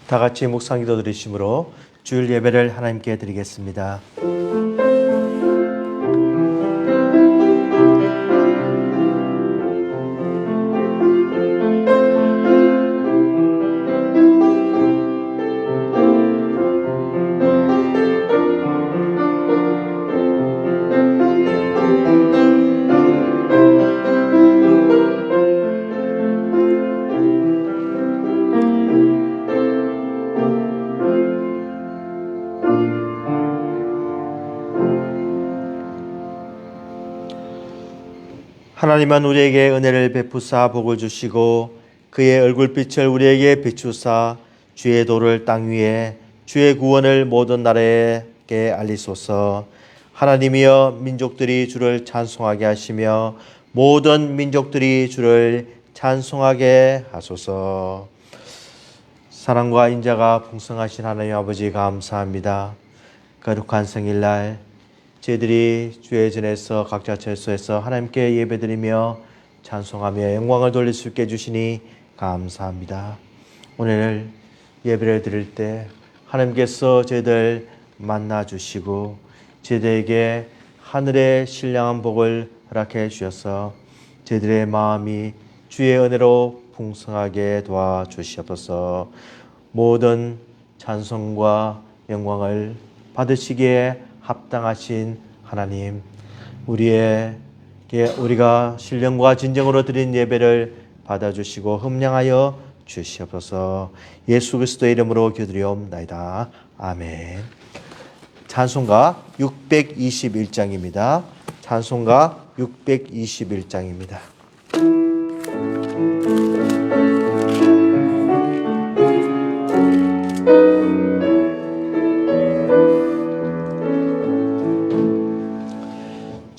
다 같이 묵상기도 드리심으로 주일 예배를 하나님께 드리겠습니다. 하나님은 우리에게 은혜를 베푸사 복을 주시고 그의 얼굴빛을 우리에게 비추사 주의 도를 땅 위에 주의 구원을 모든 나라에게 알리소서. 하나님이여 민족들이 주를 찬송하게 하시며 모든 민족들이 주를 찬송하게 하소서. 사랑과 인자가 풍성하신 하나님 아버지 감사합니다. 거룩한 생일날 저희들이 주의 전에서 각자 처소에서 하나님께 예배드리며 찬송하며 영광을 돌릴 수 있게 해주시니 감사합니다. 오늘 예배를 드릴 때 하나님께서 저희들 만나주시고 저희들에게 하늘의 신령한 복을 허락해 주셔서 저희들의 마음이 주의 은혜로 풍성하게 도와주시옵소서. 모든 찬송과 영광을 받으시기에 합당하신 하나님, 우리가 신령과 진정으로 드린 예배를 받아주시고 흠량하여 주시옵소서. 예수 그리스도의 이름으로 기도드리옵나이다. 아멘. 찬송가 621장입니다. 찬송가 621장입니다.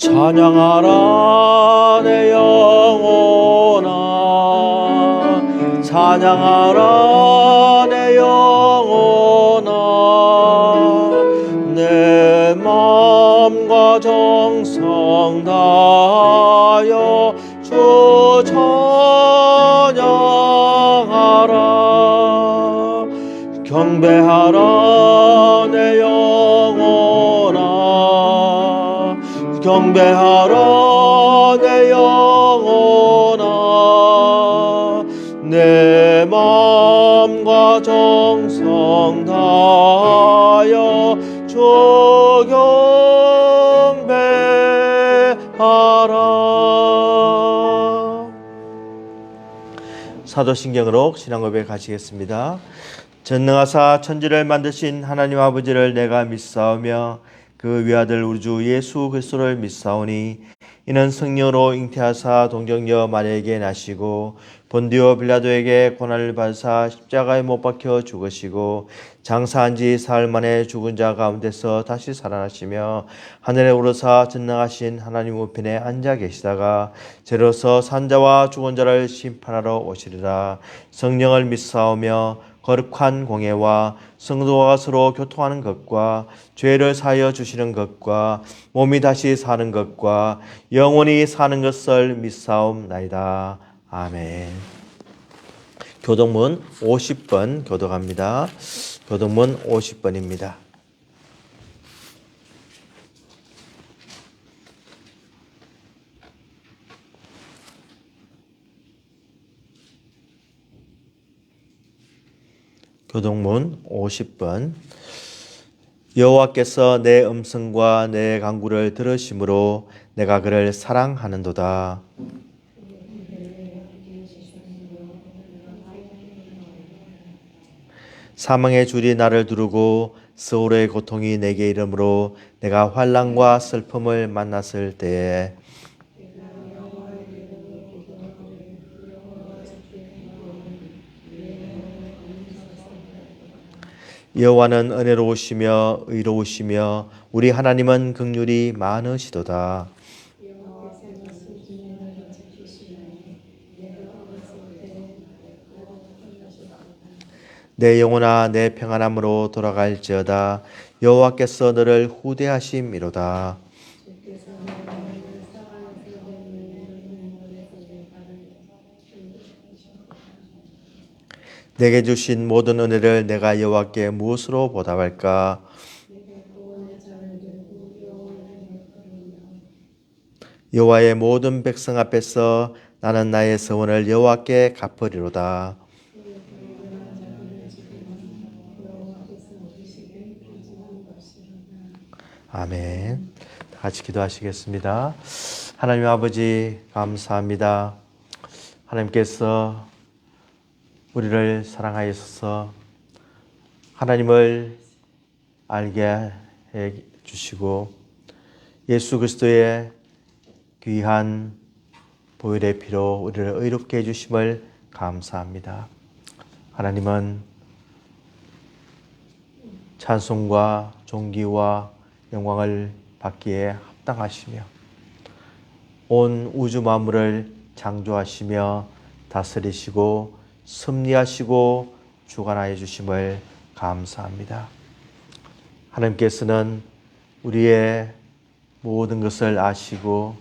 찬양하라 내 영혼아, 찬양하라 내 영혼아, 내 마음과 정성 다하여 주 찬양하라. 경배하라 내 영혼아, 경배하라 내 영혼아, 내 마음과 정성 다하여 주 경배하라. 사도신경으로 신앙고백 하시겠습니다. 전능하사 천지를 만드신 하나님 아버지를 내가 믿사오며 그 위아들 우리 주 예수 그리스도를 믿사오니 이는 성령으로 잉태하사 동정녀 마리아에게 나시고 본디오 빌라도에게 고난을 받으사 십자가에 못 박혀 죽으시고 장사한 지 사흘 만에 죽은 자 가운데서 다시 살아나시며 하늘에 오르사 전능하신 하나님 우편에 앉아 계시다가 저로서 산자와 죽은 자를 심판하러 오시리라. 성령을 믿사오며 거룩한 공예와 성도와 서로 교통하는 것과 죄를 사하여 주시는 것과 몸이 다시 사는 것과 영원히 사는 것을 믿사옵나이다. 아멘. 교동문 50번 교독합니다. 교동문 50번입니다. 교동문 50번. 여호와께서 내 음성과 내 간구를 들으심으로 내가 그를 사랑하는도다. 사망의 줄이 나를 두르고 스오르의 고통이 내게 이르므로 내가 환난과 슬픔을 만났을 때에 여호와는 은혜로우시며 의로우시며 우리 하나님은 긍휼이 많으시도다. 내 영혼아 내 평안함으로 돌아갈지어다. 여호와께서 너를 후대하심이로다. 내게 주신 모든 은혜를 내가 여호와께 무엇으로 보답할까? 여호와의 모든 백성 앞에서 나는 나의 서원을 여호와께 갚으리로다. 아멘. 다 같이 기도하시겠습니다. 하나님 아버지 감사합니다. 하나님께서 우리를 사랑하여서 하나님을 알게 해 주시고 예수 그리스도의 귀한 보혈의 피로 우리를 의롭게 해주심을 감사합니다. 하나님은 찬송과 존귀와 영광을 받기에 합당하시며 온 우주 만물을 창조하시며 다스리시고 섭리하시고 주관하여 주심을 감사합니다. 하나님께서는 우리의 모든 것을 아시고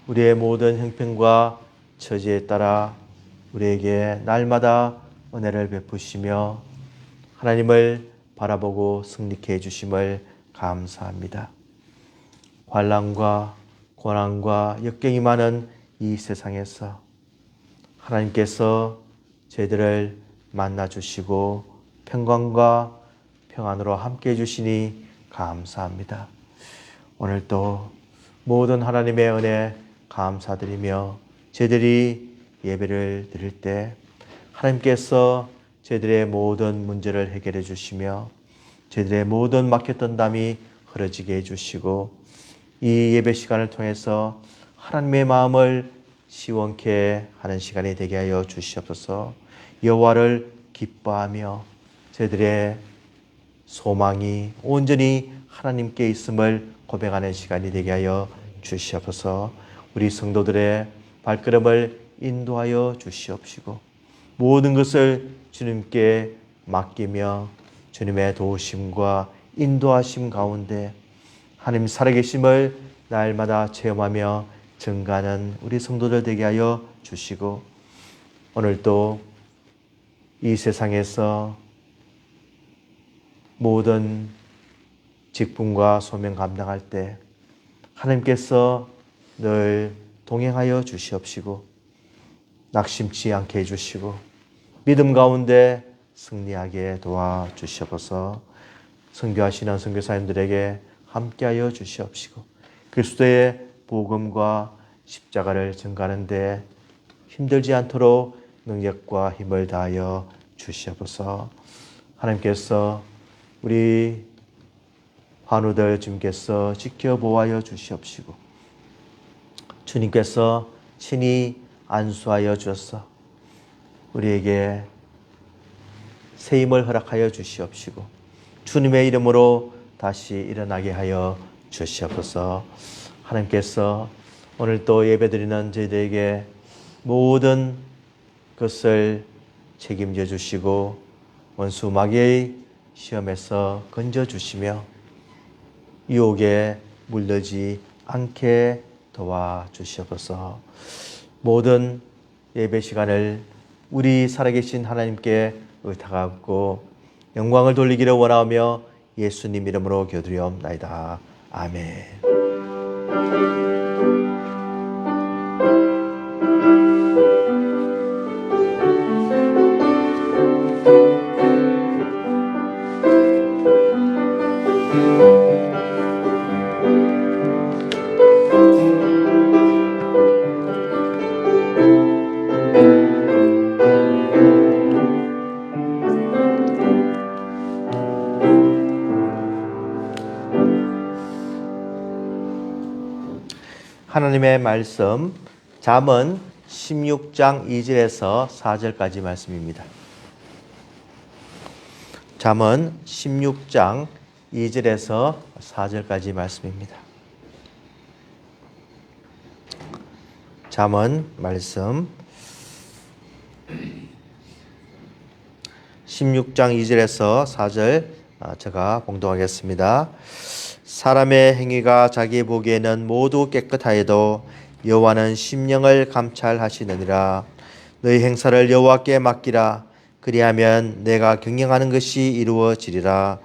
우리의 모든 형편과 처지에 따라 우리에게 날마다 은혜를 베푸시며 하나님을 바라보고 승리케 해주심을 감사합니다. 환난과 고난과 역경이 많은 이 세상에서 하나님께서 저희들을 만나주시고 평강과 평안으로 함께 해주시니 감사합니다. 오늘도 모든 하나님의 은혜 감사드리며 저희들이 예배를 드릴 때 하나님께서 저희들의 모든 문제를 해결해 주시며 저희들의 모든 막혔던 담이 흐려지게 해주시고 이 예배 시간을 통해서 하나님의 마음을 시원케 하는 시간이 되게 하여 주시옵소서. 여호와를 기뻐하며 저희들의 소망이 온전히 하나님께 있음을 고백하는 시간이 되게 하여 주시옵소서. 우리 성도들의 발걸음을 인도하여 주시옵시고 모든 것을 주님께 맡기며 주님의 도우심과 인도하심 가운데 하나님 살아계심을 날마다 체험하며 증가하는 우리 성도들 되게 하여 주시고 오늘도 이 세상에서 모든 직분과 소명 감당할 때 하나님께서 늘 동행하여 주시옵시고 낙심치 않게 해주시고 믿음 가운데 승리하게 도와주시옵소서. 선교하시는 선교사님들에게 함께하여 주시옵시고 그리스도의 복음과 십자가를 전가하는 데 힘들지 않도록 능력과 힘을 다하여 주시옵소서. 하나님께서 우리 환우들 주님께서 지켜보아여 주시옵시고 주님께서 친히 안수하여 주셔서 우리에게 새 힘을 허락하여 주시옵시고 주님의 이름으로 다시 일어나게 하여 주시옵소서. 하나님께서 오늘 또 예배드리는 저희들에게 모든 것을 책임져 주시고 원수 마귀의 시험에서 건져 주시며 유혹에 물들지 않게 도와주시옵소서. 모든 예배 시간을 우리 살아계신 하나님께 의탁하고 영광을 돌리기를 원하며 예수님 이름으로 기도드리옵나이다. 아멘. 하나님의 말씀 잠언 16장 2절에서 4절까지 말씀입니다. 잠언 16장 2절에서 4절까지 말씀입니다. 잠언 말씀 16장 2절에서 4절 제가 봉독하겠습니다. 사람의 행위가 자기 보기에는 모두 깨끗하여도 여호와는 심령을 감찰하시느니라. 너희 행사를 여호와께 맡기라. 그리하면 내가 경영하는 것이 이루어지리라.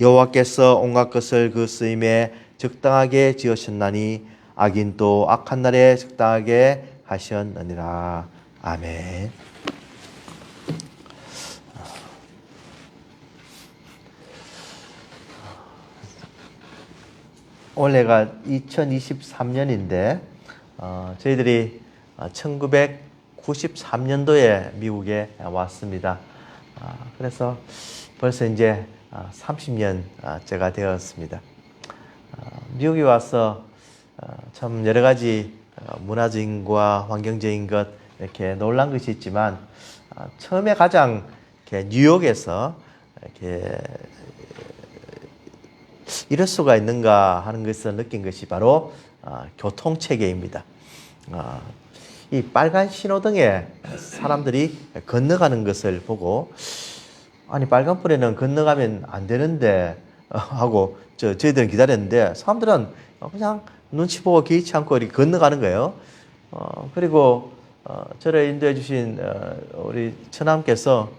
여호와께서 온갖 것을 그 쓰임에 적당하게 지으셨나니 악인도 악한 날에 적당하게 하셨느니라. 아멘. 올해가 2023년인데 저희들이 1993년도에 미국에 왔습니다. 그래서 벌써 이제 30년째가 되었습니다. 미국에 와서 참 여러 가지 문화적인 것과 환경적인 것 이렇게 놀란 것이 있지만 처음에 가장 이렇게 뉴욕에서 이렇게 이럴 수가 있는가 하는 것을 느낀 것이 바로 교통체계입니다. 이 빨간 신호등에 사람들이 건너가는 것을 보고 아니 빨간불에는 건너가면 안 되는데 하고 저희들은 기다렸는데 사람들은 그냥 눈치 보고 개의치 않고 이렇게 건너가는 거예요. 그리고 저를 인도해 주신 우리 처남께서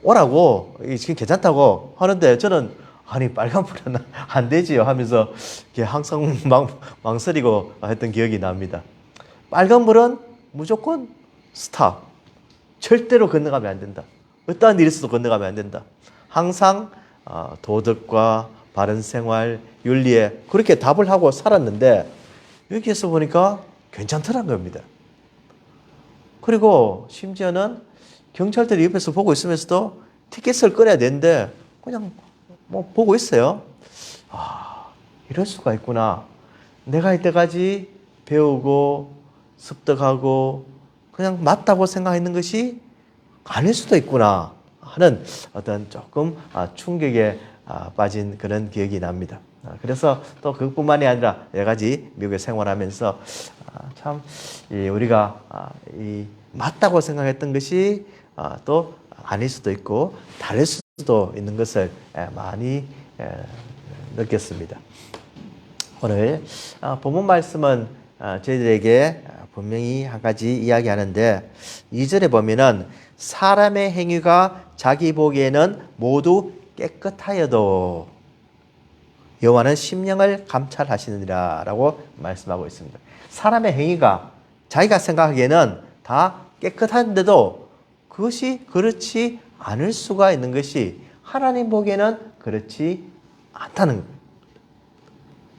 오라고 지금 괜찮다고 하는데 저는 아니 빨간불은 안 되지요 하면서 항상 망설이고 했던 기억이 납니다. 빨간불은 무조건 스탑. 절대로 건너가면 안 된다. 어떠한 일이 있어도 건너가면 안 된다. 항상 도덕과 바른 생활, 윤리에 그렇게 답을 하고 살았는데 여기에서 보니까 괜찮더란 겁니다. 그리고 심지어는 경찰들이 옆에서 보고 있으면서도 티켓을 꺼내야 되는데 그냥 뭐 보고 있어요. 이럴 수가 있구나. 내가 이때까지 배우고 습득하고 그냥 맞다고 생각했는 것이 아닐 수도 있구나 하는 어떤 조금 충격에 빠진 그런 기억이 납니다. 그래서 또 그것뿐만이 아니라 여러 가지 미국에 생활하면서 참 우리가 맞다고 생각했던 것이 또 아닐 수도 있고 다를 수도 있는 것을 많이 느꼈습니다. 오늘 본문 말씀은 저희들에게 분명히 한 가지 이야기하는데 2절에 보면은 사람의 행위가 자기 보기에는 모두 깨끗하여도 여호와는 심령을 감찰하시느니라 라고 말씀하고 있습니다. 사람의 행위가 자기가 생각하기에는 다 깨끗한데도 그것이 그렇지 않을 수가 있는 것이 하나님 보기에는 그렇지 않다는 거예요.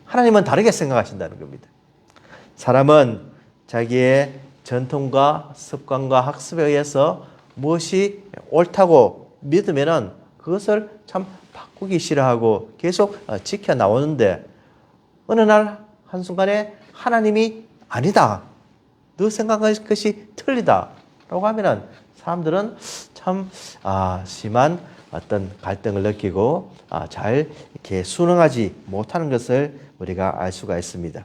하나님은 다르게 생각하신다는 겁니다. 사람은 자기의 전통과 습관과 학습에 의해서 무엇이 옳다고 믿으면은 그것을 참 바꾸기 싫어하고 계속 지켜나오는데 어느 날 한순간에 하나님이 아니다. 너 생각한 것이 틀리다. 라고 하면은 사람들은 참 심한 어떤 갈등을 느끼고 잘 이렇게 순응하지 못하는 것을 우리가 알 수가 있습니다.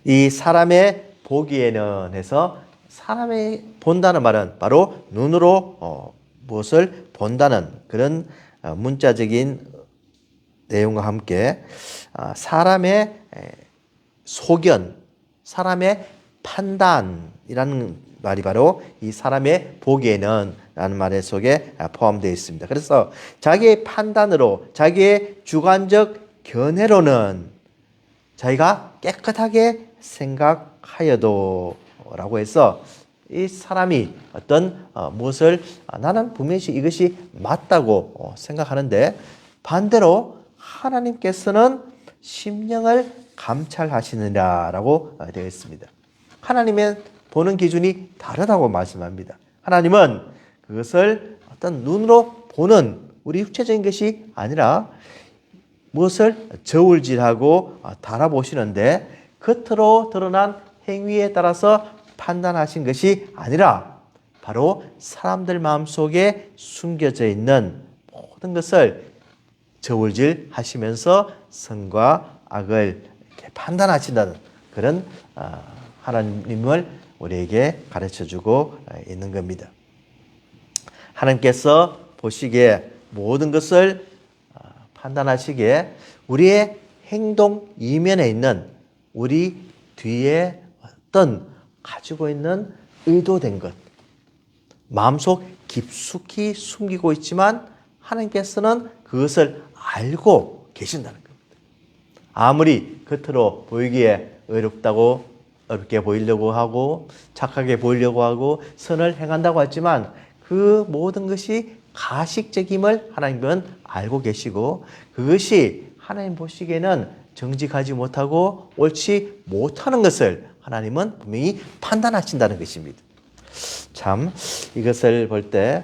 이 사람의 보기에는 해서 사람이 본다는 말은 바로 눈으로 무엇을 본다는 그런 문자적인 내용과 함께 사람의 소견, 사람의 판단이라는 말이 바로 이 사람의 보기에는 라는 말 속에 포함되어 있습니다. 그래서 자기의 판단으로 자기의 주관적 견해로는 자기가 깨끗하게 생각하여도 라고 해서 이 사람이 어떤 무엇을 나는 분명히 이것이 맞다고 생각하는데 반대로 하나님께서는 심령을 감찰하시느니라 라고 되어 있습니다. 하나님의 보는 기준이 다르다고 말씀합니다. 하나님은 그것을 어떤 눈으로 보는 우리 육체적인 것이 아니라 무엇을 저울질하고 달아보시는데 겉으로 드러난 행위에 따라서 판단하신 것이 아니라 바로 사람들 마음속에 숨겨져 있는 모든 것을 저울질 하시면서 선과 악을 이렇게 판단하신다는 그런 하나님을 우리에게 가르쳐주고 있는 겁니다. 하나님께서 보시기에 모든 것을 판단하시기에 우리의 행동 이면에 있는 우리 뒤에 어떤 가지고 있는 의도된 것, 마음속 깊숙이 숨기고 있지만 하나님께서는 그것을 알고 계신다는 겁니다. 아무리 겉으로 보이기에 어렵게 보이려고 하고 착하게 보이려고 하고 선을 행한다고 하지만 그 모든 것이 가식적임을 하나님은 알고 계시고 그것이 하나님 보시기에는 정직하지 못하고 옳지 못하는 것을 하나님은 분명히 판단하신다는 것입니다. 참 이것을 볼 때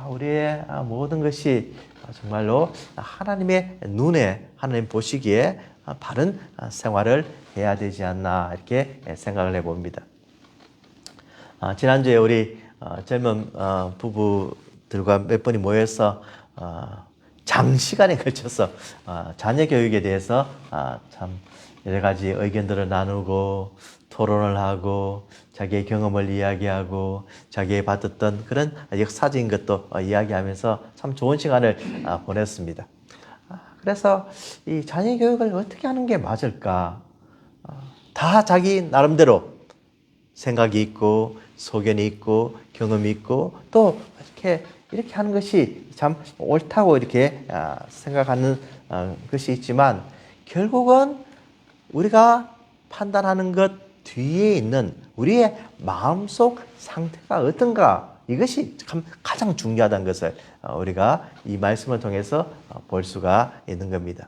우리의 모든 것이 정말로 하나님의 눈에 하나님 보시기에 바른 생활을 해야 되지 않나 이렇게 생각을 해봅니다. 지난주에 우리 젊은 부부들과 몇 번이 모여서 장시간에 걸쳐서 자녀 교육에 대해서 참 여러 가지 의견들을 나누고 토론을 하고 자기의 경험을 이야기하고 자기의 받았던 그런 역사적인 것도 이야기하면서 참 좋은 시간을 보냈습니다. 그래서 이 자녀 교육을 어떻게 하는 게 맞을까? 다 자기 나름대로 생각이 있고 소견이 있고 경험이 있고 또 이렇게 하는 것이 참 옳다고 이렇게 생각하는 것이 있지만 결국은 우리가 판단하는 것 뒤에 있는 우리의 마음속 상태가 어떤가 이것이 참 가장 중요하다는 것을 우리가 이 말씀을 통해서 볼 수가 있는 겁니다.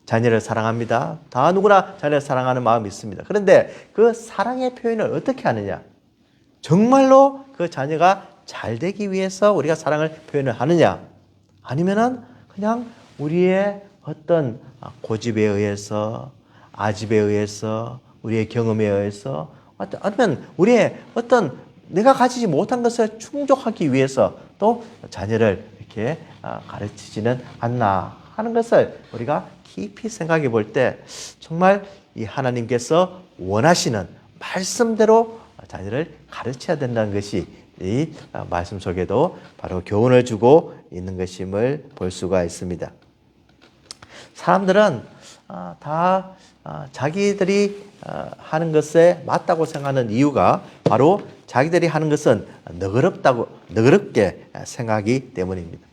자녀를 사랑합니다. 다 누구나 자녀를 사랑하는 마음이 있습니다. 그런데 그 사랑의 표현을 어떻게 하느냐? 정말로 그 자녀가 잘 되기 위해서 우리가 사랑을 표현을 하느냐? 아니면은 그냥 우리의 어떤 고집에 의해서 아집에 의해서 우리의 경험에 의해서 아니면 우리의 어떤 내가 가지지 못한 것을 충족하기 위해서 또 자녀를 이렇게 가르치지는 않나 하는 것을 우리가 깊이 생각해 볼 때 정말 이 하나님께서 원하시는 말씀대로 자녀를 가르쳐야 된다는 것이 이 말씀 속에도 바로 교훈을 주고 있는 것임을 볼 수가 있습니다. 사람들은 다 자기들이 하는 것에 맞다고 생각하는 이유가 바로 자기들이 하는 것은 너그럽게 생각하기 때문입니다.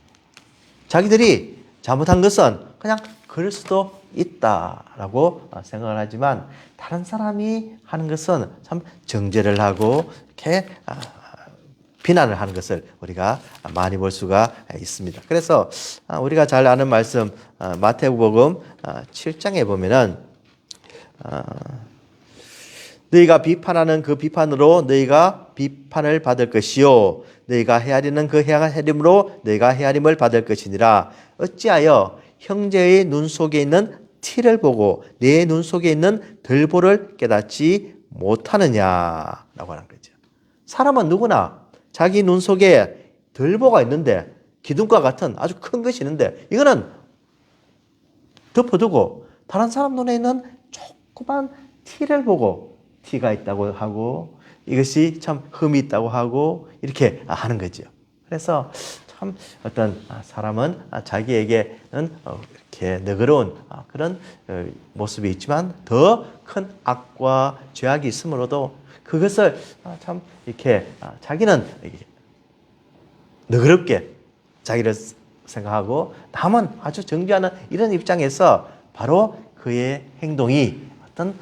자기들이 잘못한 것은 그냥 그럴 수도 있다라고 생각을 하지만 다른 사람이 하는 것은 참 정죄를 하고 이렇게 비난을 하는 것을 우리가 많이 볼 수가 있습니다. 그래서 우리가 잘 아는 말씀 마태복음 7장에 보면은 너희가 비판하는 그 비판으로 너희가 비판을 받을 것이요 너희가 헤아리는 그 헤아림으로 너희가 헤아림을 받을 것이니라. 어찌하여 형제의 눈 속에 있는 티를 보고 내 눈 속에 있는 들보를 깨닫지 못하느냐라고 하는 거죠. 사람은 누구나 자기 눈 속에 들보가 있는데 기둥과 같은 아주 큰 것이 있는데 이거는 덮어두고 다른 사람 눈에 있는 조그만 티를 보고 티가 있다고 하고 이것이 참 흠이 있다고 하고 이렇게 하는 거죠. 그래서 참 어떤 사람은 자기에게는 이렇게 너그러운 그런 모습이 있지만 더 큰 악과 죄악이 있으므로도 그것을 참 이렇게 자기는 너그럽게 자기를 생각하고 남은 아주 정죄하는 이런 입장에서 바로 그의 행동이 어떤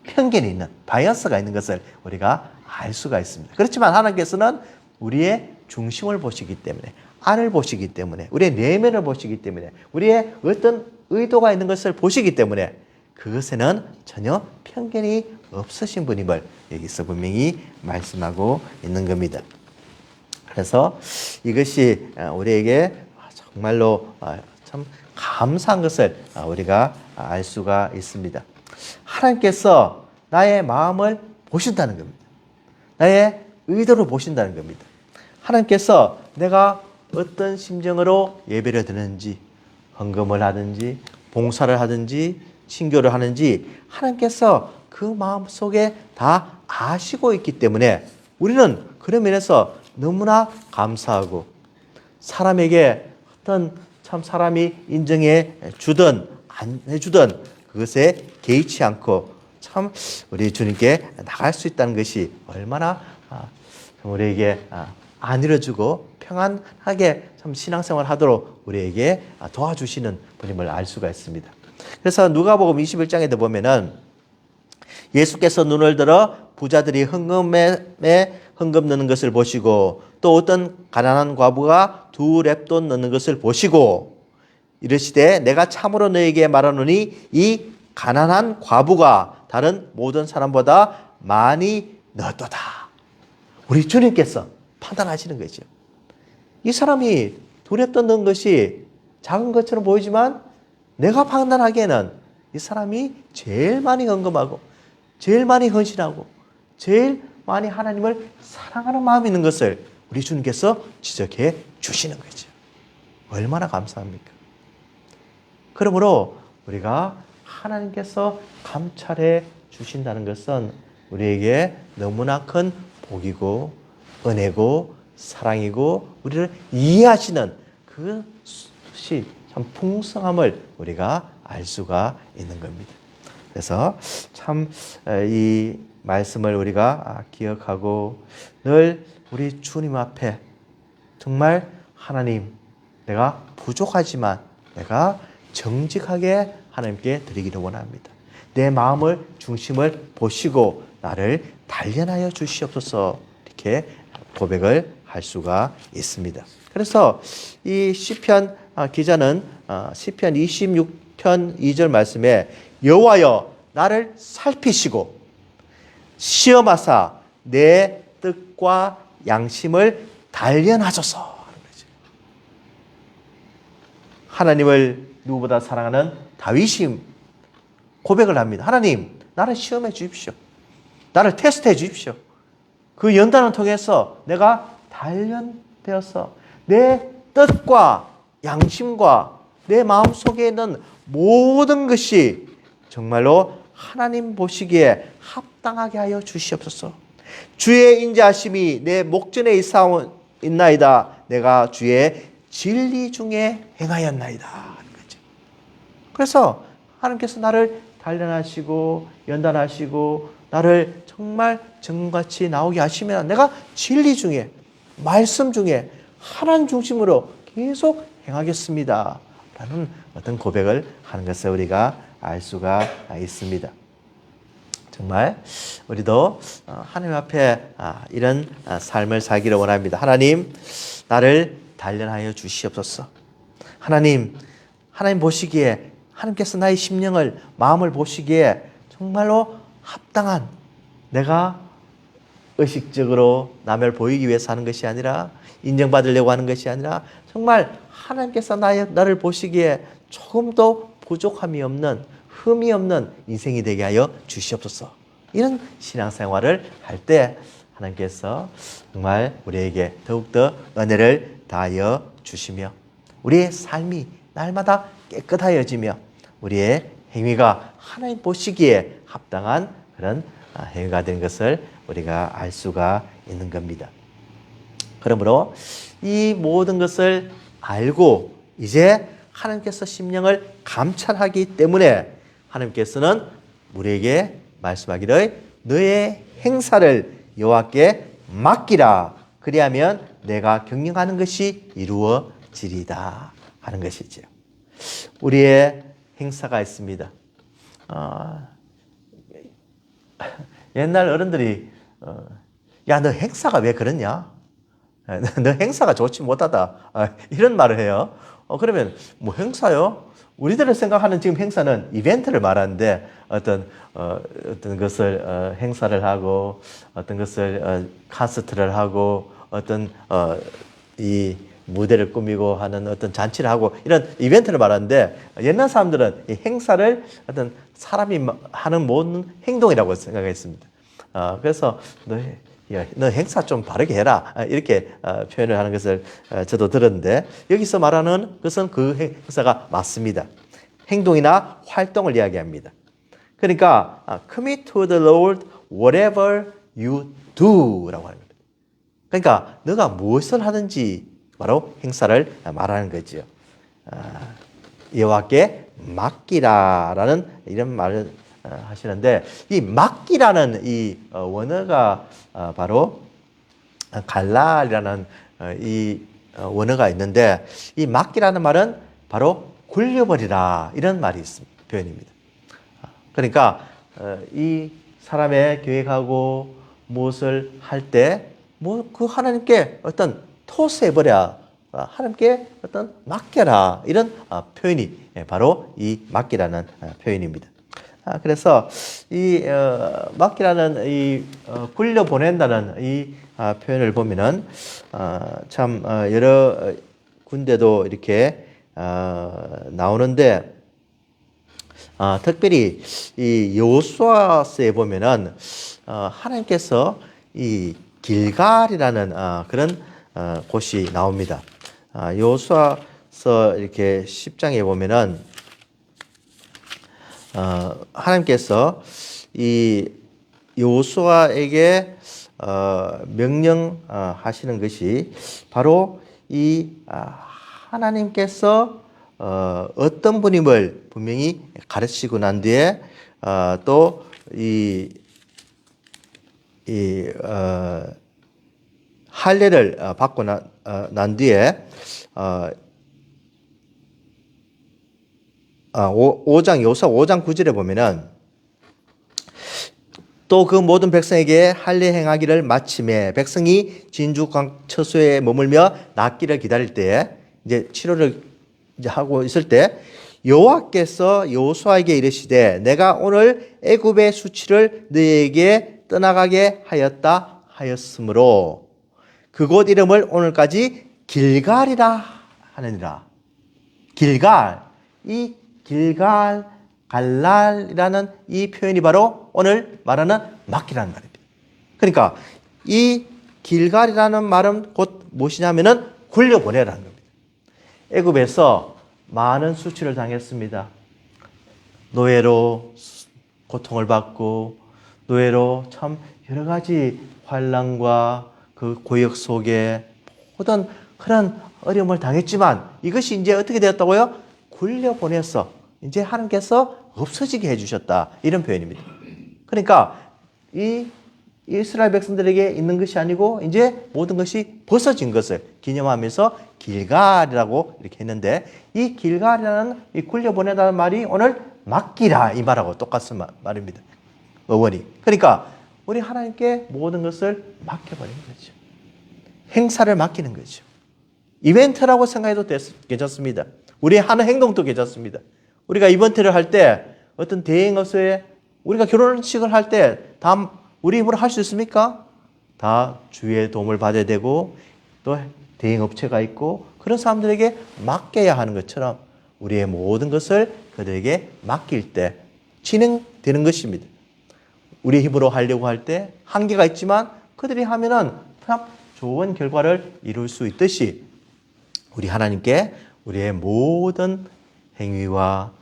편견이 있는 바이어스가 있는 것을 우리가 알 수가 있습니다. 그렇지만 하나님께서는 우리의 중심을 보시기 때문에 안을 보시기 때문에 우리의 내면을 보시기 때문에 우리의 어떤 의도가 있는 것을 보시기 때문에 그것에는 전혀 편견이 없으신 분임을 여기서 분명히 말씀하고 있는 겁니다. 그래서 이것이 우리에게 정말로 참 감사한 것을 우리가 알 수가 있습니다. 하나님께서 나의 마음을 보신다는 겁니다. 나의 의도를 보신다는 겁니다. 하나님께서 내가 어떤 심정으로 예배를 드리는지, 헌금을 하든지, 봉사를 하든지, 친교를 하는지 하나님께서 그 마음속에 다 아시고 있기 때문에 우리는 그런 면에서 너무나 감사하고 사람에게 어떤 참 사람이 인정해 주든 안 해주든 그것에 개의치 않고 참 우리 주님께 나갈 수 있다는 것이 얼마나 우리에게 안 이뤄주고 평안하게 참 신앙생활 하도록 우리에게 도와주시는 분임을 알 수가 있습니다. 그래서 누가복음 21장에도 보면은 예수께서 눈을 들어 부자들이 헌금에 헌금 넣는 것을 보시고 또 어떤 가난한 과부가 2렙돈 넣는 것을 보시고 이르시되 내가 참으로 너에게 말하노니 이 가난한 과부가 다른 모든 사람보다 많이 넣었도다. 우리 주님께서 판단하시는 거죠. 이 사람이 2렙돈 넣은 것이 작은 것처럼 보이지만 내가 판단하기에는 이 사람이 제일 많이 헌금하고 제일 많이 헌신하고 제일 많이 하나님을 사랑하는 마음이 있는 것을 우리 주님께서 지적해 주시는 거죠. 얼마나 감사합니까? 그러므로 우리가 하나님께서 감찰해 주신다는 것은 우리에게 너무나 큰 복이고 은혜고 사랑이고 우리를 이해하시는 그것이 참 풍성함을 우리가 알 수가 있는 겁니다. 그래서 참 이 말씀을 우리가 기억하고 늘 우리 주님 앞에 정말 하나님 내가 부족하지만 내가 정직하게 하나님께 드리기를 원합니다. 내 마음을 중심을 보시고 나를 단련하여 주시옵소서 이렇게 고백을 할 수가 있습니다. 그래서 이 시편 기자는 시편 26편 2절 말씀에 여호와여 나를 살피시고 시험하사 내 뜻과 양심을 단련하소서 하는 거죠. 하나님을 누구보다 사랑하는 다윗이 고백을 합니다. 하나님 나를 시험해 주십시오. 나를 테스트해 주십시오. 그 연단을 통해서 내가 단련되어서 내 뜻과 양심과 내 마음속에 있는 모든 것이 정말로 하나님 보시기에 합당하게 하여 주시옵소서. 주의 인자하심이 내 목전에 있나이다. 내가 주의 진리 중에 행하였나이다 하는 거죠. 그래서 하나님께서 나를 단련하시고 연단하시고 나를 정말 정같이 나오게 하시면 내가 진리 중에 말씀 중에 하나님 중심으로 계속 행하겠습니다 라는 어떤 고백을 하는 것을 우리가 알 수가 있습니다. 정말 우리도 하나님 앞에 이런 삶을 살기를 원합니다. 하나님 나를 단련하여 주시옵소서. 하나님 보시기에 하나님께서 나의 심령을 마음을 보시기에 정말로 합당한 내가 의식적으로 남을 보이기 위해서 하는 것이 아니라 인정받으려고 하는 것이 아니라 정말 하나님께서 나를 보시기에 조금도 부족함이 없는 흠이 없는 인생이 되게 하여 주시옵소서. 이런 신앙생활을 할 때 하나님께서 정말 우리에게 더욱더 은혜를 다하여 주시며 우리의 삶이 날마다 깨끗하여지며 우리의 행위가 하나님 보시기에 합당한 그런 행위가 되는 것을 우리가 알 수가 있는 겁니다. 그러므로 이 모든 것을 알고 이제 하나님께서 심령을 감찰하기 때문에 하나님께서는 우리에게 말씀하기를 너의 행사를 여호와께 맡기라. 그리하면 내가 경영하는 것이 이루어지리다 하는 것이죠. 우리의 행사가 있습니다. 옛날 어른들이 야, 너 행사가 왜 그러냐? 너 행사가 좋지 못하다. 이런 말을 해요. 그러면 뭐 행사요? 우리들이 생각하는 지금 행사는 이벤트를 말하는데 어떤 것을 행사를 하고 어떤 것을 콘서트를 하고 어떤 이 무대를 꾸미고 하는 어떤 잔치를 하고 이런 이벤트를 말하는데 옛날 사람들은 이 행사를 어떤 사람이 하는 모든 행동이라고 생각했습니다. 그래서 너 행사 좀 바르게 해라 이렇게 표현을 하는 것을 저도 들었는데 여기서 말하는 것은 그 행사가 맞습니다. 행동이나 활동을 이야기합니다. 그러니까 commit to the Lord whatever you do 라고 합니다. 그러니까 너가 무엇을 하든지 바로 행사를 말하는 거죠. 여호와께 맡기라라는 이런 말을 하시는데 이 맡기라는 이 원어가 바로 갈랄이라는 이 원어가 있는데 이 맡기라는 말은 바로 굴려버리라 이런 말이 있습니다. 표현입니다. 그러니까 이 사람의 계획하고 무엇을 할 때 뭐 그 하나님께 어떤 토스해버려 하나님께 어떤 맡겨라 이런 표현이 바로 이 맡기라는 표현입니다. 그래서 이 맡기라는 이 굴려 보낸다는 이 표현을 보면은 참 여러 군데도 이렇게 나오는데 특별히 이 여호수아서에 보면은 하나님께서 이 길갈이라는 그런 곳이 나옵니다. 여호수아서 이렇게 10장에 보면은 하나님께서 이 여호수아에게 명령하시는 것이 바로 이 하나님께서 어떤 분임을 분명히 가르치고 난 뒤에 또 할례를 받고 난 뒤에 5장 여호수아 5장 9절에 보면은 또 그 모든 백성에게 할례 행하기를 마침에 백성이 진주 처소에 머물며 낫기를 기다릴 때 이제 치료를 이제 하고 있을 때 여호와께서 여호수아에게 이르시되 내가 오늘 애굽의 수치를 너희에게 떠나가게 하였다 하였으므로 그곳 이름을 오늘까지 길갈이라 하느니라. 길갈, 이 길갈, 갈랄이라는 이 표현이 바로 오늘 말하는 맡기라는 말입니다. 그러니까 이 길갈이라는 말은 곧 무엇이냐면은 굴려보내라는 겁니다. 애굽에서 많은 수치를 당했습니다. 노예로 고통을 받고 노예로 참 여러 가지 환난과 그 고역 속에 모든 그런 어려움을 당했지만 이것이 이제 어떻게 되었다고요? 굴려보내서 이제 하나님께서 없어지게 해주셨다. 이런 표현입니다. 그러니까 이 이스라엘 백성들에게 있는 것이 아니고 이제 모든 것이 벗어진 것을 기념하면서 길갈이라고 이렇게 했는데 이 길갈이라는 이 굴려보내다는 말이 오늘 맡기라 이 말하고 똑같은 말입니다. 어원이. 그러니까 우리 하나님께 모든 것을 맡겨버리는 거죠. 행사를 맡기는 거죠. 이벤트라고 생각해도 괜찮습니다. 우리 하는 행동도 괜찮습니다. 우리가 이벤트를 할 때 어떤 대행업소에 우리가 결혼식을 할 때 다 우리 힘으로 할 수 있습니까? 다 주의 도움을 받아야 되고 또 대행업체가 있고 그런 사람들에게 맡겨야 하는 것처럼 우리의 모든 것을 그들에게 맡길 때 진행되는 것입니다. 우리 힘으로 하려고 할 때 한계가 있지만 그들이 하면은 참 좋은 결과를 이룰 수 있듯이 우리 하나님께 우리의 모든 행위와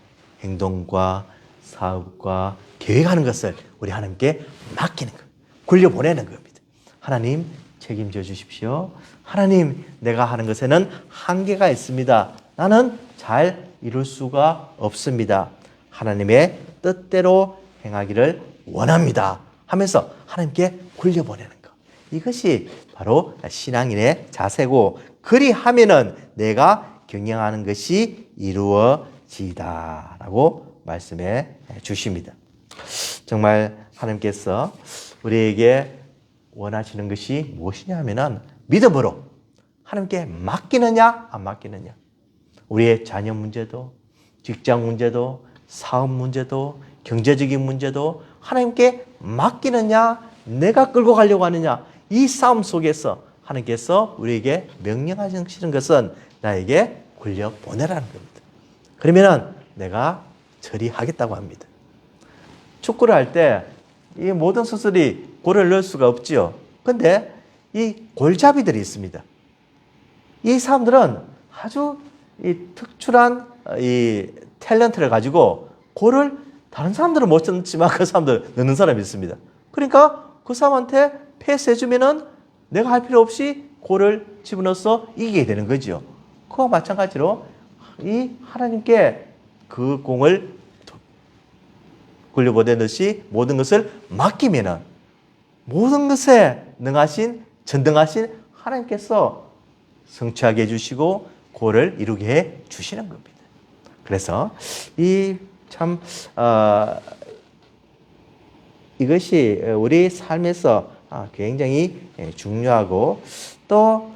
행동과 사업과 계획하는 것을 우리 하나님께 맡기는 것, 굴려보내는 겁니다. 하나님 책임져 주십시오. 하나님 내가 하는 것에는 한계가 있습니다. 나는 잘 이룰 수가 없습니다. 하나님의 뜻대로 행하기를 원합니다. 하면서 하나님께 굴려보내는 것. 이것이 바로 신앙인의 자세고 그리하면은 내가 경영하는 것이 이루어지다라고 말씀해 주십니다. 정말 하나님께서 우리에게 원하시는 것이 무엇이냐 하면은 믿음으로 하나님께 맡기느냐 안 맡기느냐. 우리의 자녀 문제도 직장 문제도 사업 문제도 경제적인 문제도 하나님께 맡기느냐 내가 끌고 가려고 하느냐 이 싸움 속에서 하나님께서 우리에게 명령하시는 것은 나에게 굴려보내라는 겁니다. 그러면은 내가 처리하겠다고 합니다. 축구를 할 때 이 모든 선수들이 골을 넣을 수가 없지요. 근데 이 골잡이들이 있습니다. 이 사람들은 아주 이 특출한 이 탤런트를 가지고 골을 다른 사람들은 못 넣지만 그 사람들 넣는 사람이 있습니다. 그러니까 그 사람한테 패스해주면은 내가 할 필요 없이 골을 집어넣어서 이기게 되는 거죠. 그와 마찬가지로 이 하나님께 그 공을 굴려보내듯이 모든 것을 맡기면은 모든 것에 능하신 전능하신 하나님께서 성취하게 해주시고 그를 이루게 해 주시는 겁니다. 그래서 이것이 우리 삶에서 굉장히 중요하고 또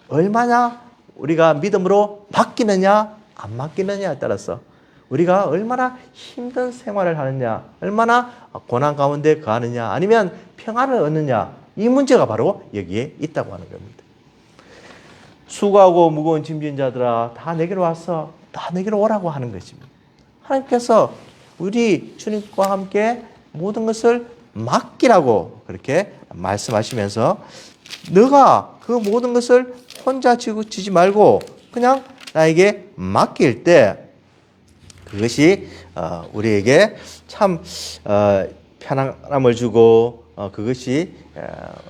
얼마나 우리가 믿음으로 맡기느냐 안 맡기느냐에 따라서 우리가 얼마나 힘든 생활을 하느냐, 얼마나 고난 가운데 거하느냐, 아니면 평안을 얻느냐, 이 문제가 바로 여기에 있다고 하는 겁니다. 수고하고 무거운 짐진 자들아 다 내게로 와서 다 내게로 오라고 하는 것입니다. 하나님께서 우리 주님과 함께 모든 것을 맡기라고 그렇게 말씀하시면서 너가 그 모든 것을 혼자 지지 말고 그냥 나에게 맡길 때 그것이 우리에게 참 편안함을 주고 그것이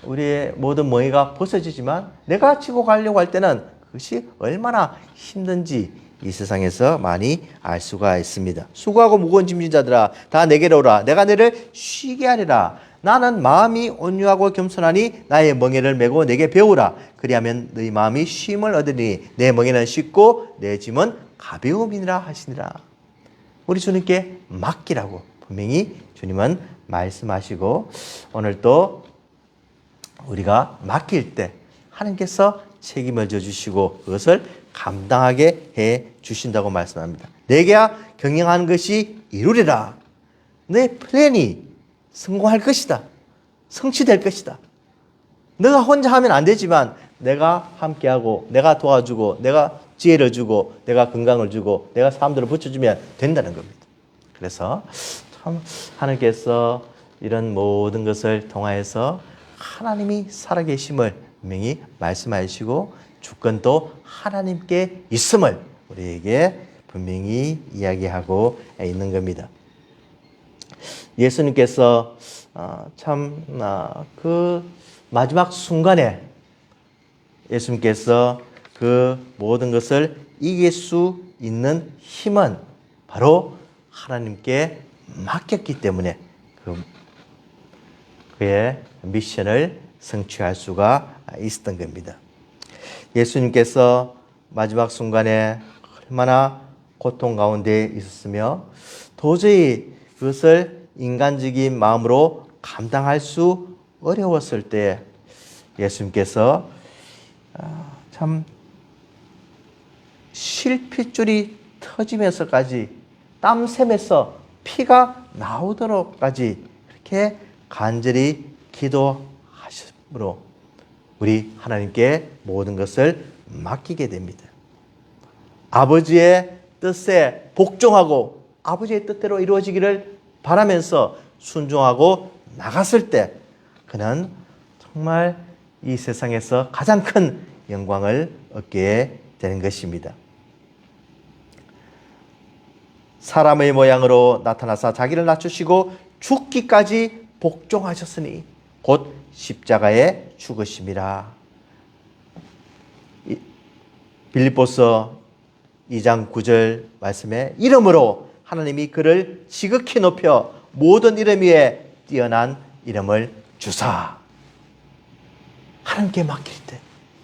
우리의 모든 멍에가 벗어지지만 내가 지고 가려고 할 때는 그것이 얼마나 힘든지 이 세상에서 많이 알 수가 있습니다. 수고하고 무거운 짐진 자들아 다 내게로 오라. 내가 너를 쉬게 하리라. 나는 마음이 온유하고 겸손하니 나의 멍에를 메고 내게 배우라. 그리하면 너희 마음이 쉼을 얻으리니 내 멍에는 쉽고 내 짐은 가벼움이니라 하시니라. 우리 주님께 맡기라고 분명히 주님은 말씀하시고 오늘 또 우리가 맡길 때 하나님께서 책임을 져주시고 그것을 감당하게 해 주신다고 말씀합니다. 내게 경영하는 것이 이루리라. 내 플랜이 성공할 것이다. 성취될 것이다. 너가 혼자 하면 안 되지만 내가 함께하고 내가 도와주고 내가 지혜를 주고 내가 건강을 주고 내가 사람들을 붙여주면 된다는 겁니다. 그래서 참 하나님께서 이런 모든 것을 통하여서 하나님이 살아계심을 분명히 말씀하시고 주권도 하나님께 있음을 우리에게 분명히 이야기하고 있는 겁니다. 예수님께서 그 마지막 순간에 예수님께서 그 모든 것을 이길 수 있는 힘은 바로 하나님께 맡겼기 때문에 그의 미션을 성취할 수가 있었던 겁니다. 예수님께서 마지막 순간에 얼마나 고통 가운데 있었으며 도저히 그것을 인간적인 마음으로 감당할 수 어려웠을 때 예수님께서 참 실핏줄이 터지면서까지 땀샘에서 피가 나오도록까지 그렇게 간절히 기도하심으로 우리 하나님께 모든 것을 맡기게 됩니다. 아버지의 뜻에 복종하고 아버지의 뜻대로 이루어지기를 바라면서 순종하고 나갔을 때 그는 정말 이 세상에서 가장 큰 영광을 얻게 되는 것입니다. 사람의 모양으로 나타나사 자기를 낮추시고 죽기까지 복종하셨으니 곧 십자가에 죽으심이라. 빌립보서 2장 9절 말씀에 이름으로 하나님이 그를 지극히 높여 모든 이름 위에 뛰어난 이름을 주사. 하나님께 맡길 때,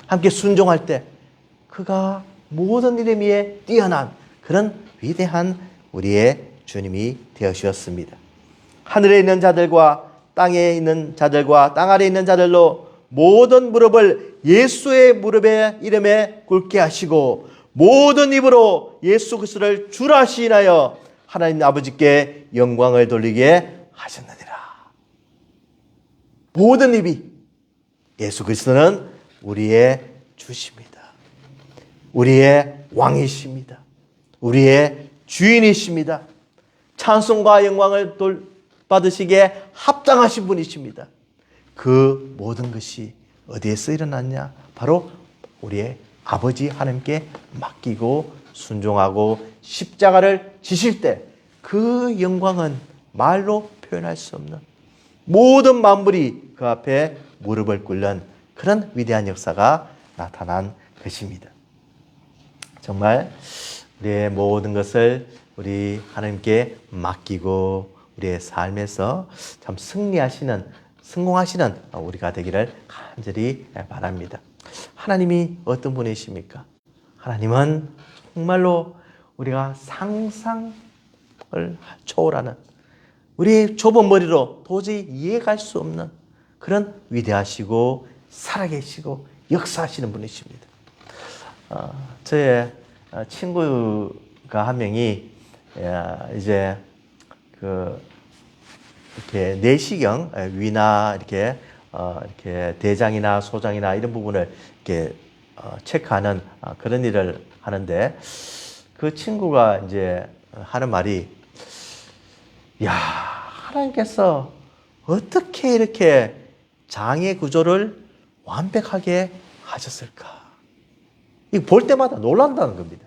함께 순종할 때 그가 모든 이름 위에 뛰어난 그런 위대한 우리의 주님이 되어주셨습니다. 하늘에 있는 자들과 땅에 있는 자들과 땅 아래에 있는 자들로 모든 무릎을 예수의 무릎의 이름에 꿇게 하시고 모든 입으로 예수 그리스도를 주라 시인하여 하나님 아버지께 영광을 돌리게 하셨느니라. 모든 입이 예수 그리스도는 우리의 주십니다. 우리의 왕이십니다. 우리의 주인이십니다. 찬송과 영광을 받으시기에 합당하신 분이십니다. 그 모든 것이 어디에서 일어났냐? 바로 우리의 아버지 하나님께 맡기고 순종하고 십자가를 지실 때 그 영광은 말로 표현할 수 없는 모든 만물이 그 앞에 무릎을 꿇는 그런 위대한 역사가 나타난 것입니다. 정말 우리의 모든 것을 우리 하나님께 맡기고 우리의 삶에서 참 승리하시는 성공하시는 우리가 되기를 간절히 바랍니다. 하나님이 어떤 분이십니까? 하나님은 정말로 우리가 상상을 초월하는, 우리의 좁은 머리로 도저히 이해할 수 없는 그런 위대하시고 살아계시고 역사하시는 분이십니다. 저의 친구가 한 명이 이제 이렇게 내시경 위나 이렇게 대장이나 소장이나 이런 부분을 이렇게 체크하는 그런 일을 하는데, 그 친구가 이제 하는 말이, 야, 하나님께서 어떻게 이렇게 장의 구조를 완벽하게 하셨을까? 이 볼 때마다 놀란다는 겁니다.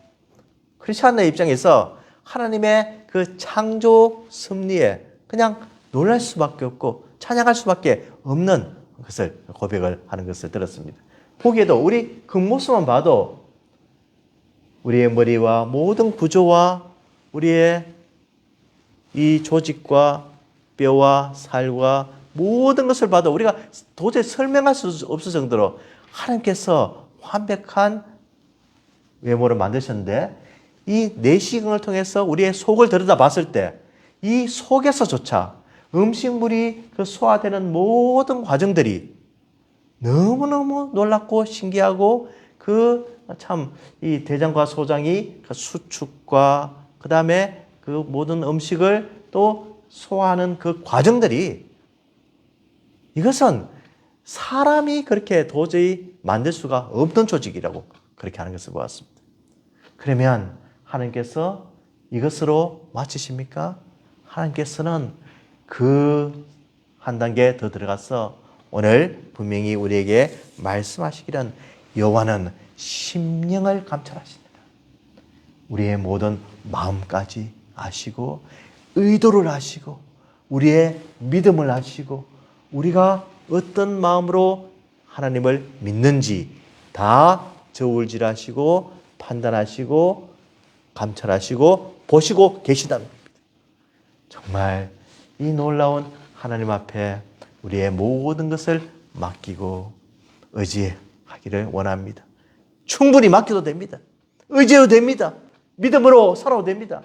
크리스천의 입장에서 하나님의 그 창조 섭리에 그냥 놀랄 수밖에 없고 찬양할 수밖에 없는 것을 고백을 하는 것을 들었습니다. 보기에도 우리 겉모습만 봐도 우리의 머리와 모든 구조와 우리의 이 조직과 뼈와 살과 모든 것을 봐도 우리가 도저히 설명할 수 없을 정도로 하나님께서 완벽한 외모를 만드셨는데, 이 내시경을 통해서 우리의 속을 들여다 봤을 때 이 속에서조차 음식물이 그 소화되는 모든 과정들이 너무너무 놀랍고 신기하고, 참 이 대장과 소장이 그 수축과 그 다음에 그 모든 음식을 또 소화하는 그 과정들이, 이것은 사람이 그렇게 도저히 만들 수가 없는 조직이라고 그렇게 하는 것을 보았습니다. 그러면 하나님께서 이것으로 마치십니까? 하나님께서는 그 한 단계 더 들어가서 오늘 분명히 우리에게 말씀하시기를, 여호와는 심령을 감찰하신다. 우리의 모든 마음까지 아시고 의도를 아시고 우리의 믿음을 아시고 우리가 어떤 마음으로 하나님을 믿는지 다 저울질하시고 판단하시고 감찰하시고 보시고 계시답니다. 정말 이 놀라운 하나님 앞에 우리의 모든 것을 맡기고 의지하기를 원합니다. 충분히 맡겨도 됩니다. 의지해도 됩니다. 믿음으로 살아도 됩니다.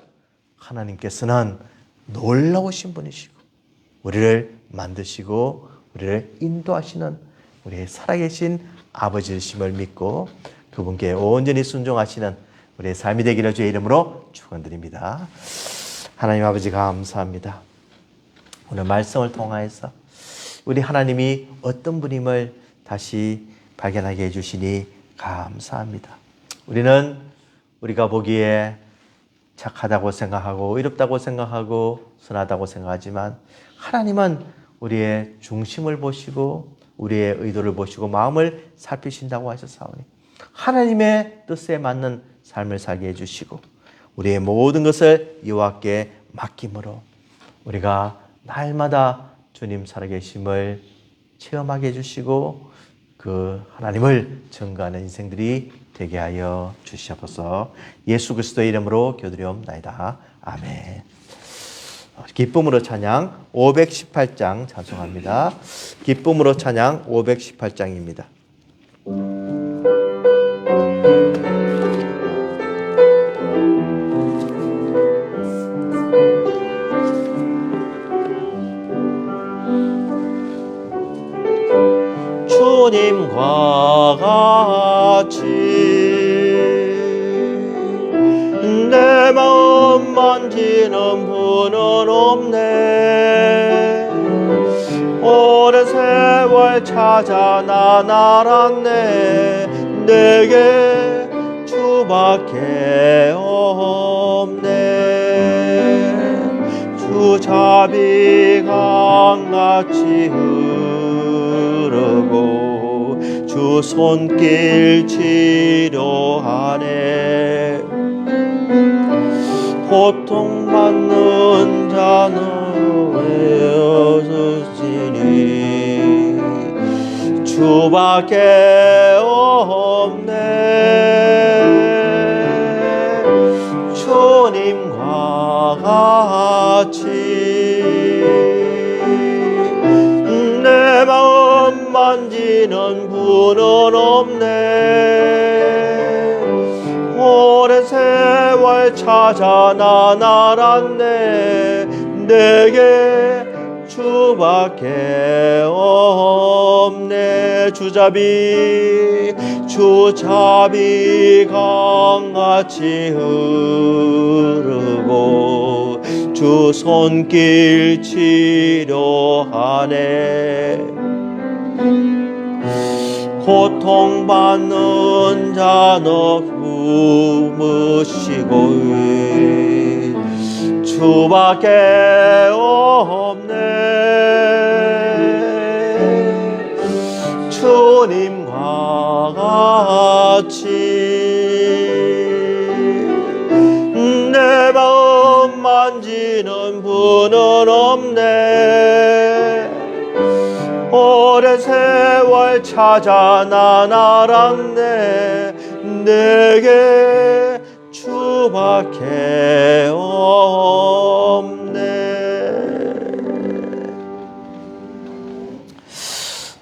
하나님께서는 놀라우신 분이시고 우리를 만드시고 우리를 인도하시는 우리의 살아계신 아버지이심을 믿고 그분께 온전히 순종하시는 우리의 삶이 되기를 주의 이름으로 축원드립니다. 하나님 아버지 감사합니다. 오늘 말씀을 통하여서 우리 하나님이 어떤 분임을 다시 발견하게 해주시니 감사합니다. 우리는 우리가 보기에 착하다고 생각하고 의롭다고 생각하고 선하다고 생각하지만, 하나님은 우리의 중심을 보시고 우리의 의도를 보시고 마음을 살피신다고 하셨사오니 하나님의 뜻에 맞는 삶을 살게 해주시고 우리의 모든 것을 여호와께 맡김으로 우리가 날마다 주님 살아계심을 체험하게 해주시고 그 하나님을 증거하는 인생들이 되게 하여 주시옵소서. 예수 그리스도의 이름으로 기도드리옵나이다. 아멘. 기쁨으로 찬양 518장 찬송합니다. 기쁨으로 찬양 518장입니다. 주님과 같이 내 마음 만지는 분은 없네. 오랜 세월 찾아 난 알았네. 내게 주밖에 없네. 주 자비 강같이 흐르고 주 손길 치료하네. 고통받는 자는 외어주시니 주밖에 없네. 주님과 같이 내 만지는 분은 없네. 오랜 세월 찾아 난 알았네. 내게 주밖에 없네. 주잡이 강같이 흐르고 주 손길 치료하네. 고통받는 자너 품으시고 주밖에 없네. 주님과 같이 내 마음 만지는 분은 없네. 오랜 세월 찾아 난 알았네. 내게 주밖에 없네.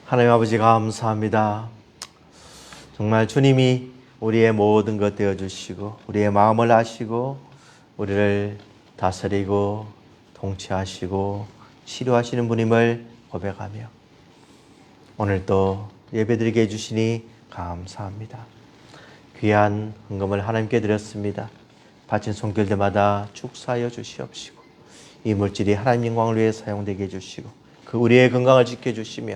하나님 아버지 감사합니다. 정말 주님이 우리의 모든 것 되어주시고 우리의 마음을 아시고 우리를 다스리고 통치하시고 치료하시는 분임을 고백하며 오늘도 예배드리게 해주시니 감사합니다. 귀한 헌금을 하나님께 드렸습니다. 바친 손길들마다 축사하여 주시옵시고 이 물질이 하나님 영광을 위해 사용되게 해주시고 그 우리의 건강을 지켜주시며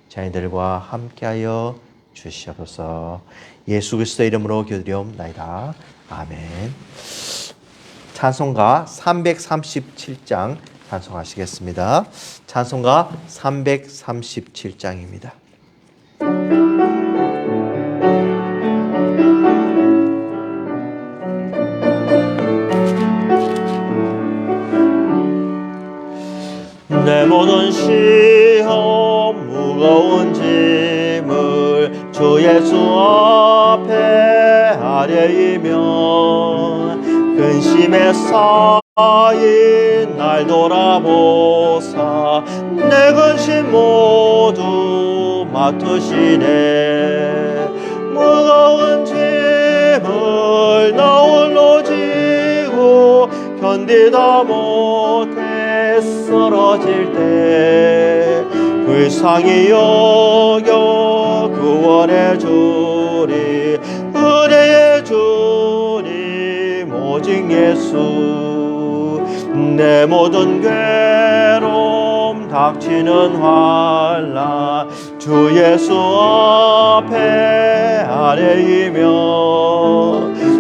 자녀들과 함께하여 주시옵소서. 예수 그리스도의 이름으로 기도드리옵나이다. 아멘. 찬송가 337장 찬송하시겠습니다. 찬송가 337장입니다. 내 모든 시험 무거운 짐을 주 예수 앞에 아뢰이면 근심에 쌓인 날 돌아보사 내 근심 모두 맡으시네. 무거운 짐을 나 홀로 지고 견디다 못해 쓰러질 때 불쌍히 여겨 구원해 주리. 은혜의 주님 오직 예수. 내 모든 괴로움 닥치는 환난 주 예수 앞에 아뢰이며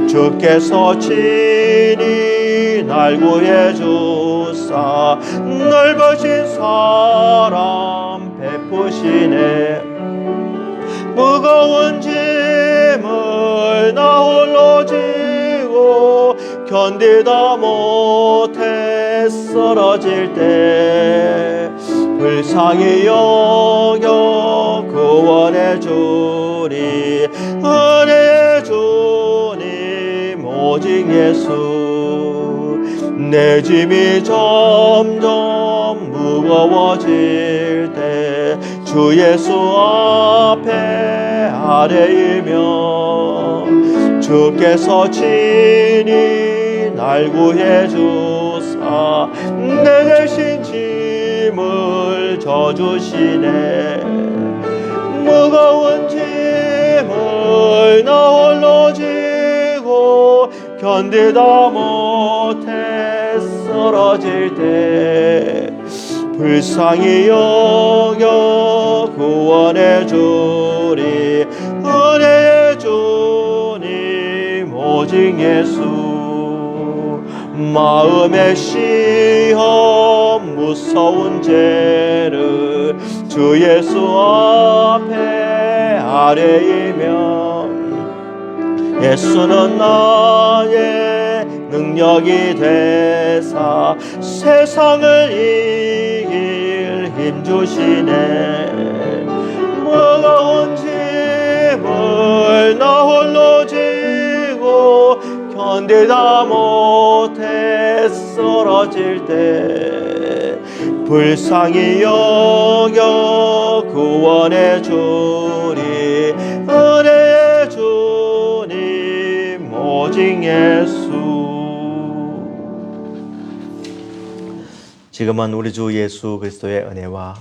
주께서 친히 날 구해 주사 넓으신 사랑 베푸시네. 무거운 짐을 나 홀로 지고 견디다 못해 쓰러질 때 불쌍히 여겨 구원해 주리. 은혜의 주님 오직 예수. 내 짐이 점점 무거워질 때 주 예수 앞에 아뢰이며 주께서 친히 날 구해 주사 내 대신 짐을 져주시네. 무거운 짐을 나 홀로 지고 견디다 못해 쓰러질 때 불쌍히 여겨 구원해 주리. 은혜의 주님 오직 예수. 마음의 시험 무서운 죄를 주 예수 앞에 아뢰이며 예수는 나의 능력이 되사 세상을 이길 힘 주시네. 무거운 짐을 나 홀로 지고 견디다 못해 쓰러질 때 불쌍히 여겨 구원의 주님 은혜의 주님 오직 예수. 지금은 우리 주 예수 그리스도의 은혜와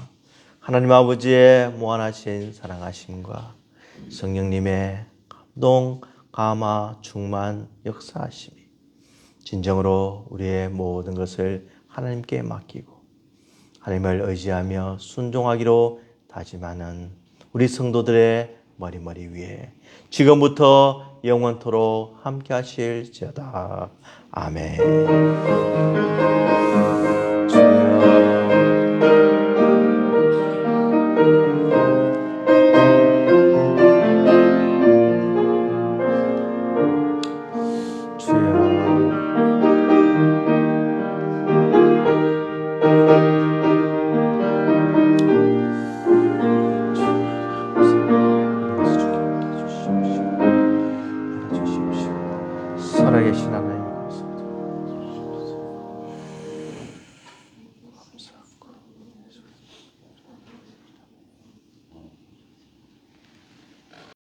하나님 아버지의 무한하신 사랑하심과 성령님의 감동, 감화, 충만, 역사하심이 진정으로 우리의 모든 것을 하나님께 맡기고 하나님을 의지하며 순종하기로 다짐하는 우리 성도들의 머리 위에 지금부터 영원토록 함께 하실지어다. 아멘. 살아계신 하나님